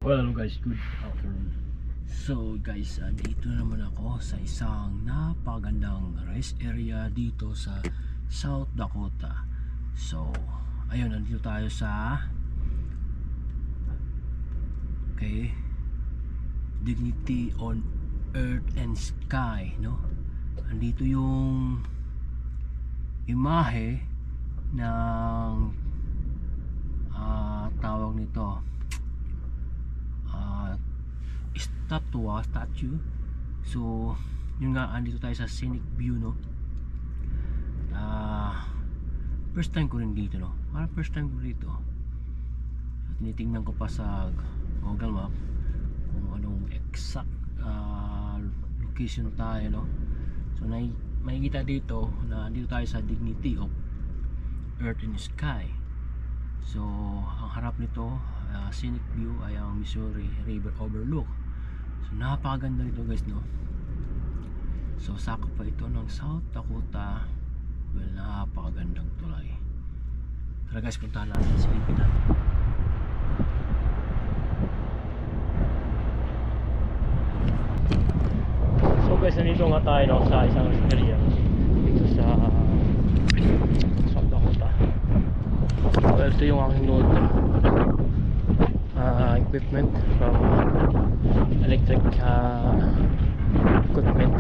Well, hello guys, good afternoon. So guys, dito naman ako sa isang napagandang rest area dito sa South Dakota. So, ayun, nandito tayo sa Dignity on Earth and Sky, no? Andito yung imahe ng tawag nito statue. So yun nga, andito tayo sa scenic view, no? First time ko rin dito, no? Parang first time ko dito. So, tinitingnan ko pa sa Google Map kung anong exact location tayo, no? So makikita dito na andito tayo sa Dignity of Earth and Sky. So ang harap nito, scenic view ay ang Missouri River overlook. So napakaganda nito guys, no? So sakop pa ito ng South Dakota. Well, napakagandang tulay. Tara guys, puntahan natin, silipin natin. So guys, nandito nga tayo, no, sa isang area dito sa South Dakota. Well, ito yung aking note equipment from electric equipment.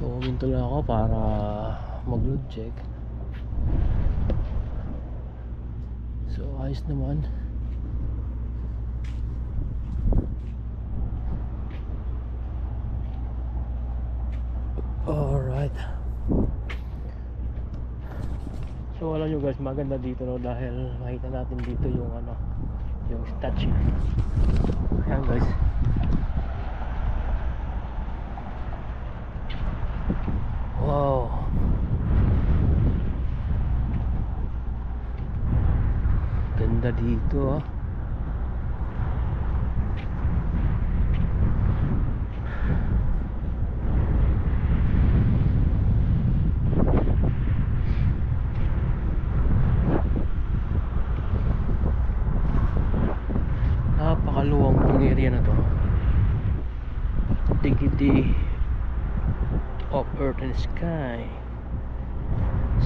So huminto lang ako para mag-load check. So ayos naman. Alright. So alam nyo guys, maganda dito, no, dahil makita natin dito yung yung statue. Ayan guys. Wow. Ganda dito, ah. Napakaluwang pong area na to. Dignity of Earth and Sky,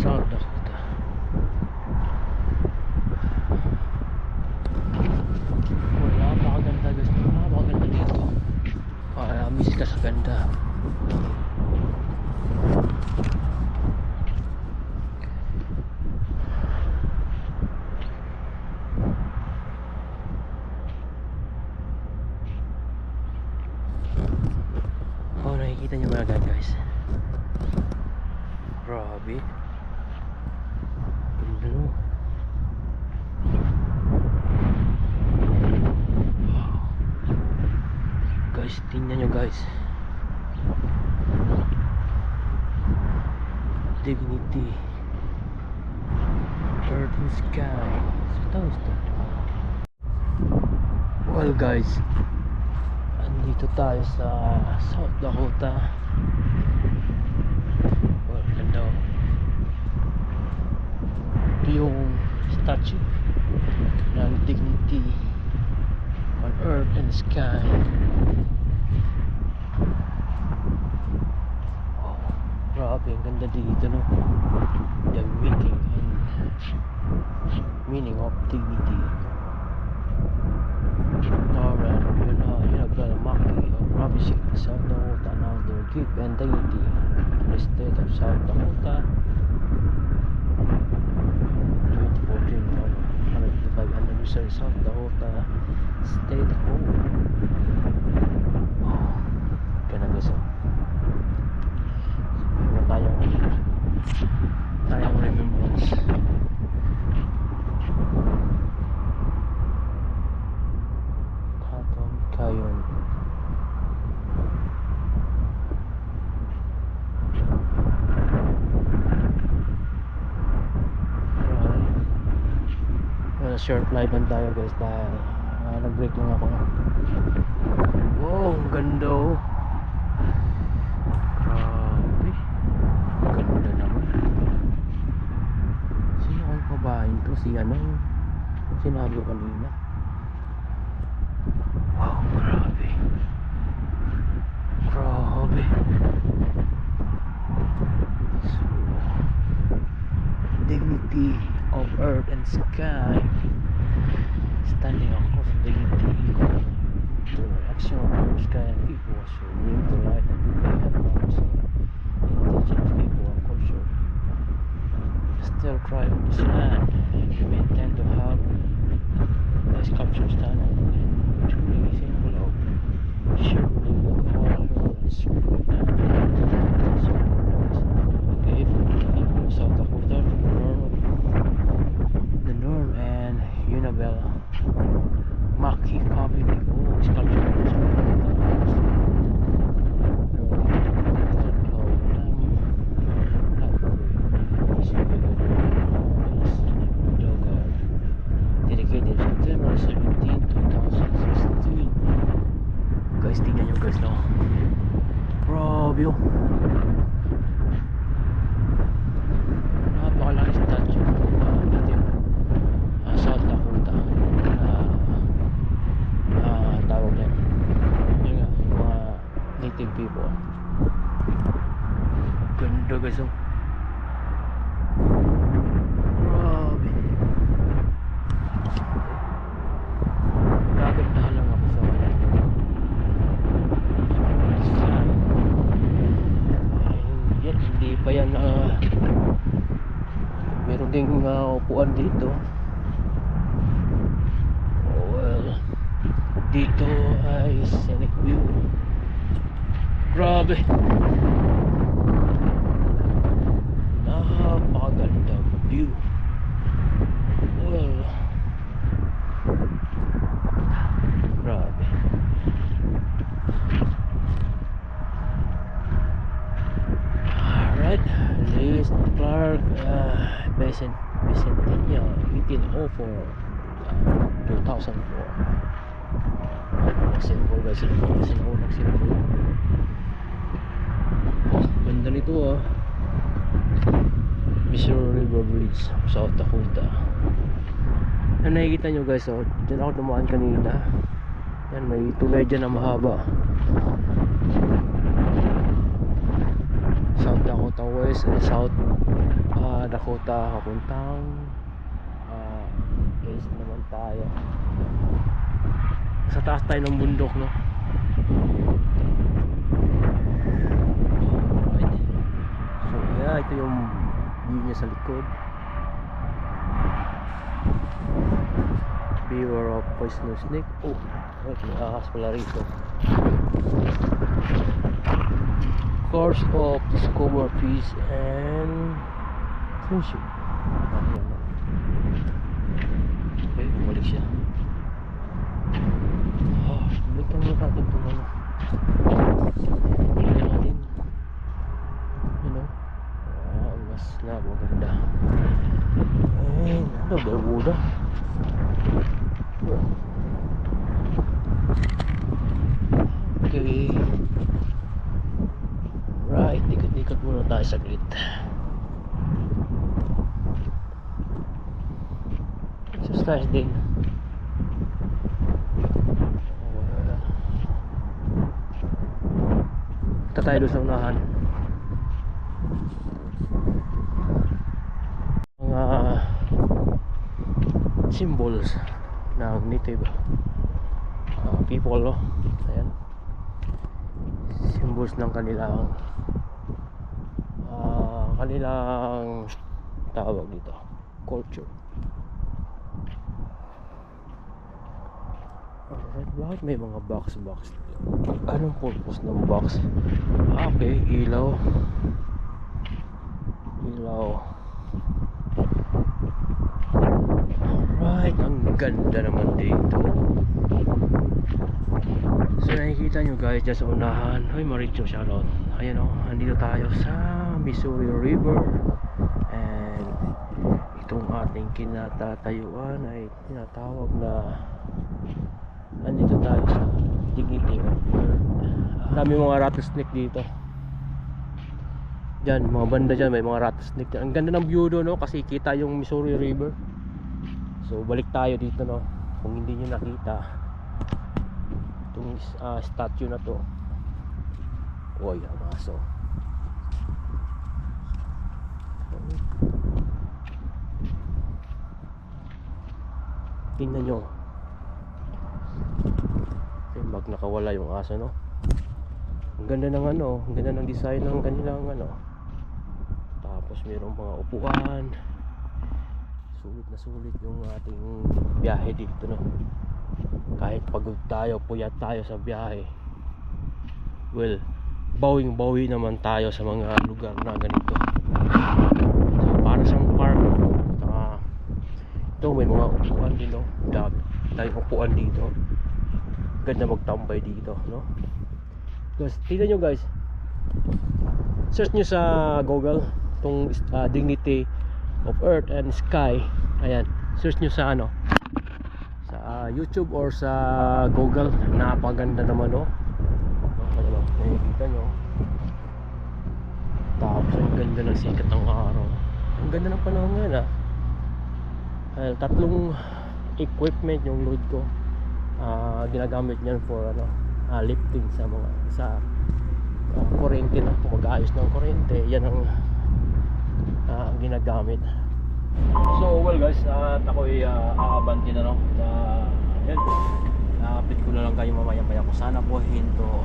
South Dakota. Wala, napakaganda guys. Napakaganda dito. Miss ka sa ganda. Nakikita nyo mga guys, grabe, ganda, no? Wow. Guys, tingnan nyo guys, Dignity Earth and Sky. Well guys, dito tayo sa South Dakota. Well, ganda. Ito yung statue ng Dignity on Earth and Sky. Oh, grabe, ang ganda dito, no? The meaning of dignity. Alright, Maki of Province of South Dakota, now their gift and dignity to the state of South Dakota. 2014 105 anniversary South Dakota State Home. Oh, kaya na guys, tayong remembrance. Kayon. Well, short live lang tayo guys dahil nag-break lang ako. Wow, ang ganda, oh. Grabe, ganda naman. Sino ang babaeng to? Si sinabi ko kanina. Wow, grabe. Grabe. So, dignity of earth and sky. Standing across the dignity equal to the action of earth, sky and people. So we need to light and people have knowledge of indigenous people and culture. Still thrive in this land. We intend to have the sculpture stand truly symbol of shared belief of all humans. Okay, for the people of South Dakota, the Norm and Unabel Maki copy the old sculpture. Dedicated September 17, 2016. Guys, tingnan nyo guys, no? Grabe yun. Napakalaki statue native South Dakota. Tawag yan. Yun nga, yung mga native people. Ganda guys, oh. Grabe. Gagandahan lang ako sa kanya. Yan, hindi pa yan meron ding upuan dito. Oh, well, dito ay scenic view. Grabe, napakagandang view. Well, grabe. Alright, Lewis Clark, Bicentennial 1804 2004. Symbol guys, sinunang symbol. Ganda nito ah. Missouri River Bridge, South Dakota. Yan, nakikita nyo guys, oh, dyan ako dumaan kanina. Yan, may tulay dyan na mahaba. South Dakota West and South Dakota kapuntang east naman tayo. Sa taas tayo ng bundok, no? Alright. So yeah, ito yung view niya sa likod. Beware of poisonous snake. Oh, right, may ahas pala rito. Course of discover peace and friendship. Okay, bumalik siya. Balikan mo natin itong ano. Balikan natin. You know, mas napaganda. Ayun, ano, Bermuda. Okay. Right, ikot-ikot muna tayo saglit. Exercise din. Punta tayo doon sa unahan. Mga symbols ng native people, no? Ayan, symbols ng kanilang tawag dito, culture. Alright, bakit may mga box? Anong purpose ng box? Okay, ilaw. Alright, ang ganda naman dito. So nakikita nyo guys dyan sa unahan. Hoy, Maricho, shoutout. Ayan o, andito tayo sa Missouri River. And itong ating kinatatayuan ay tinatawag na, andito tayo sa dignity of earth. Dami mga rattlesnake dito. Dyan, mga banda dyan, may mga rattlesnake dyan. Ang ganda ng view doon, no? Kasi kita yung Missouri River. So balik tayo dito, no, kung hindi nyo nakita itong statue na to. Uy, ang aso. Tingnan nyo, mag nakawala yung aso, no. Ang ganda ng ano, ang ganda ng design ng kanilang ano. Tapos mayroong mga upuan. Sulit na sulit yung ating biyahe dito, no. Kahit pagod tayo, puyat tayo sa biyahe, well, bawing-bawi naman tayo sa mga lugar na ganito. So para sa park, ito may mga upuan din, no. Dahil upuan dito, ganda magtambay dito, no. Because tignan nyo guys, search nyo sa Google itong Dignity of Earth and Sky. Ayan, search nyo sa ano, sa YouTube or sa Google. Napaganda naman, no. Nakikita nyo. Tapos ang ganda ng sikat ng araw. Ang ganda ng panahon ngayon, ha. Tatlong equipment yung load ko. Ginagamit niyan for ano, lifting sa mga kuryente, na kung mag-aayos ng kuryente, yan ang ginagamit. So well guys, at ako'y aabanti na, no. Yan, update ko na lang kayo mamaya kung sana po hinto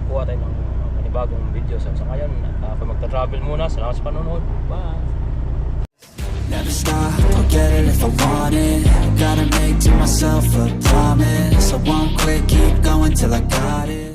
kuha tayo ng panibagong video. So ngayon, ako magta-travel muna. Salamat sa panonood. Bye. Never stop, I'll get it if I want it. Gotta make to myself a promise. I won't quit, keep going till I got it.